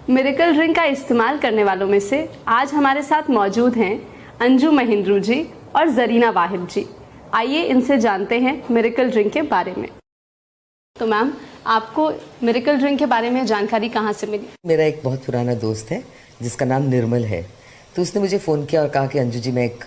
Miracle drink का इस्तेमाल करने वालों में से आज हमारे साथ मौजूद हैं अंजू महिंद्रू जी और जरीना वाहिद जी। आइए इनसे जानते हैं मिरेकल ड्रिंक के बारे में। तो मैम, आपको मिरेकल ड्रिंक के बारे में जानकारी कहाँ से मिली? मेरा एक बहुत पुराना दोस्त है जिसका नाम निर्मल है, तो उसने मुझे फ़ोन किया और कहा कि अंजू जी मैं एक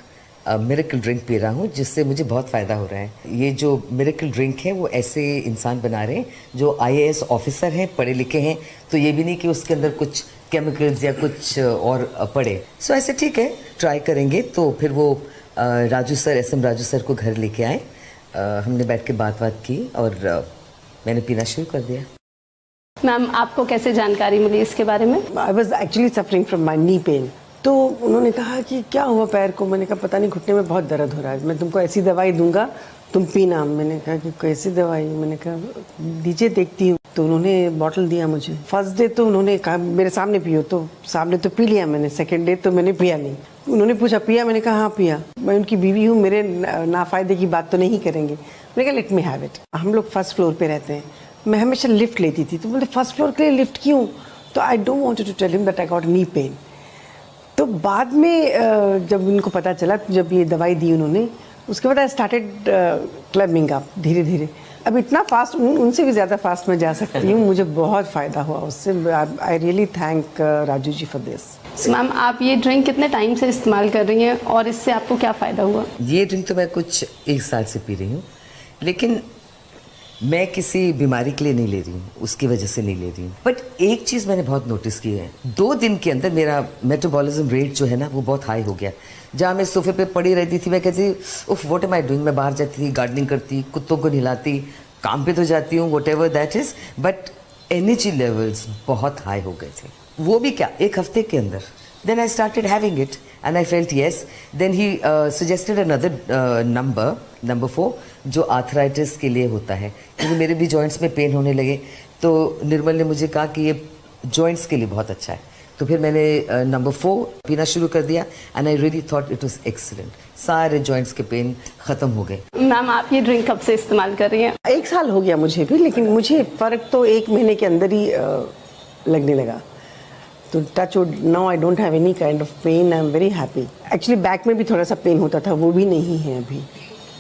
मिरेकल ड्रिंक पी रहा हूँ जिससे मुझे बहुत फ़ायदा हो रहा है। ये जो मिरेकल ड्रिंक है वो ऐसे इंसान बना रहे हैं जो IAS ऑफिसर हैं, पढ़े लिखे हैं, तो ये भी नहीं कि उसके अंदर कुछ केमिकल्स या कुछ और पड़े। सो ऐसे ठीक है, ट्राई करेंगे। तो फिर वो Raju sir, SM Raju sir को घर लेके आए, हमने बैठ के बात की और मैंने पीना शुरू कर दिया। मैम, आपको कैसे जानकारी मिली इसके बारे में? I was actually suffering from my knee pain. तो उन्होंने कहा कि क्या हुआ पैर को? मैंने कहा पता नहीं, घुटने में बहुत दर्द हो रहा है, मैं तुमको ऐसी दवाई दूंगा, तुम पीना। मैंने कहा कि कैसी दवाई? मैंने कहा दीजिए, देखती हूँ। तो उन्होंने बॉटल दिया मुझे। फर्स्ट डे तो उन्होंने कहा मेरे सामने पियो, तो सामने तो पी लिया मैंने। सेकेंड डे तो मैंने पिया नहीं। उन्होंने पूछा पिया? मैंने कहा हाँ पिया। मैं उनकी बीवी हूँ, मेरे नाफायदे की बात तो नहीं करेंगे। मैंने कहा लेट मी हैव इट। हम लोग फर्स्ट फ्लोर पे रहते हैं, मैं हमेशा लिफ्ट लेती थी, तो बोलते फर्स्ट फ्लोर के लिए लिफ्ट क्यों? तो I don't want to tell him that I got knee pain. तो बाद में जब उनको पता चला, जब ये दवाई दी उन्होंने, उसके बाद आई स्टार्टेड क्लाइंबिंग अप धीरे धीरे। अब इतना फास्ट, उनसे भी ज़्यादा फास्ट मैं जा सकती हूँ। मुझे बहुत फ़ायदा हुआ उससे। I really thank Raju ji for this. Ma'am, आप ये ड्रिंक कितने टाइम से इस्तेमाल कर रही हैं और इससे आपको क्या फ़ायदा हुआ? ये ड्रिंक तो मैं कुछ 1 साल से पी रही हूँ, लेकिन मैं किसी बीमारी के लिए नहीं ले रही हूँ, उसकी वजह से नहीं ले रही हूँ। बट एक चीज़ मैंने बहुत नोटिस की है, 2 दिन के अंदर मेरा मेटाबॉलिज्म रेट जो है ना वो बहुत हाई हो गया। जहाँ मैं सोफे पे पड़ी रहती थी, मैं कहती उफ व्हाट एम आई डूइंग। मैं बाहर जाती थी, गार्डनिंग करती, कुत्तों को नहलाती, काम पे तो जाती हूँ, what ever that is, but energy levels बहुत हाई हो गए थे। वो भी क्या, 1 हफ्ते के अंदर। Then I started having it and I felt yes. Then he suggested another number 4, जो आर्थराइटिस के लिए होता है, क्योंकि मेरे भी जॉइंट्स में पेन होने लगे। तो निर्मल ने मुझे कहा कि ये जॉइंट्स के लिए बहुत अच्छा है। तो फिर मैंने नंबर 4 पीना शुरू कर दिया and I really thought it was excellent. सारे जॉइंट्स के पेन ख़त्म हो गए। मैम, आप ये ड्रिंक कब से इस्तेमाल कर रही हैं? 1 साल हो गया मुझे भी, लेकिन मुझे फ़र्क तो 1 महीने के अंदर ही लगने लगा। तो touch wood, now I don't have any kind of pain. I am very happy. Actually back में भी थोड़ा सा पेन होता था, वो भी नहीं है अभी।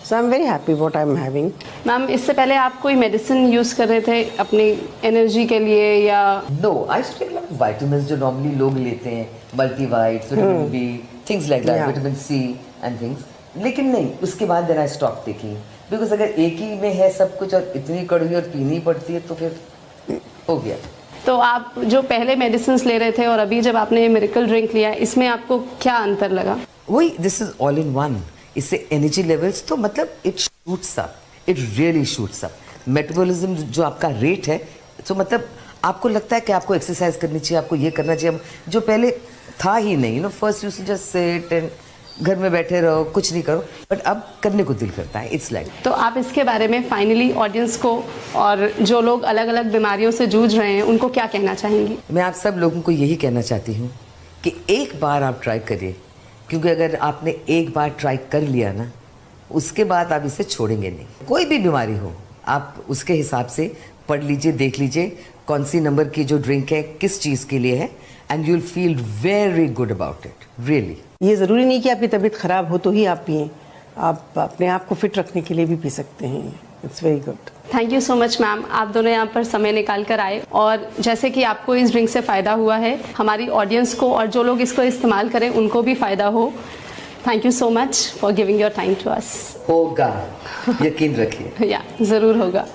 So I am very happy what I am having. Ma'am, इससे पहले आप कोई मेडिसिन यूज़ कर रहे थे अपनी एनर्जी के लिए या? नो, आई टेक विटामिन्स जो नॉर्मली लोग लेते हैं, multivits, vitamin B, things like that, vitamin C and things. लेकिन नहीं, उसके बाद then I stop taking, because अगर एक ही में है सब कुछ और इतनी कड़वी और पीनी पड़ती है तो फिर हो गया। तो आप जो पहले मेडिसिन ले रहे थे और अभी जब आपने मिरेकल ड्रिंक लिया, इसमें आपको क्या अंतर लगा? वही, this is all in one. इससे एनर्जी लेवल्स तो मतलब it shoots up, it really shoots up. Metabolism जो आपका रेट है, तो मतलब आपको लगता है कि आपको एक्सरसाइज करनी चाहिए, आपको ये करना चाहिए, जो पहले था ही नहीं। First you just sit and घर में बैठे रहो, कुछ नहीं करो, बट अब करने को दिल करता है। It's like. तो आप इसके बारे में फाइनली ऑडियंस को और जो लोग अलग अलग बीमारियों से जूझ रहे हैं उनको क्या कहना चाहेंगी? मैं आप सब लोगों को यही कहना चाहती हूँ कि एक बार आप ट्राई करिए, क्योंकि अगर आपने एक बार ट्राई कर लिया ना, उसके बाद आप इसे छोड़ेंगे नहीं। कोई भी बीमारी हो, आप उसके हिसाब से पढ़ लीजिए, देख लीजिए कौन सी नंबर की जो ड्रिंक है किस चीज़ के लिए है, and you will feel very good about it, really. ये ज़रूरी नहीं कि आपकी तबीयत ख़राब हो तो ही आप पिएं, आप अपने आप को फिट रखने के लिए भी पी सकते हैं। It's very good. Thank you so much ma'am, आप दोनों यहाँ पर समय निकाल कर आए, और जैसे कि आपको इस ड्रिंक से फ़ायदा हुआ है, हमारी ऑडियंस को और जो लोग इसको इस्तेमाल करें उनको भी फ़ायदा हो। Thank you so much for giving your time to us. होगा, यकीन रखिए। या ज़रूर होगा।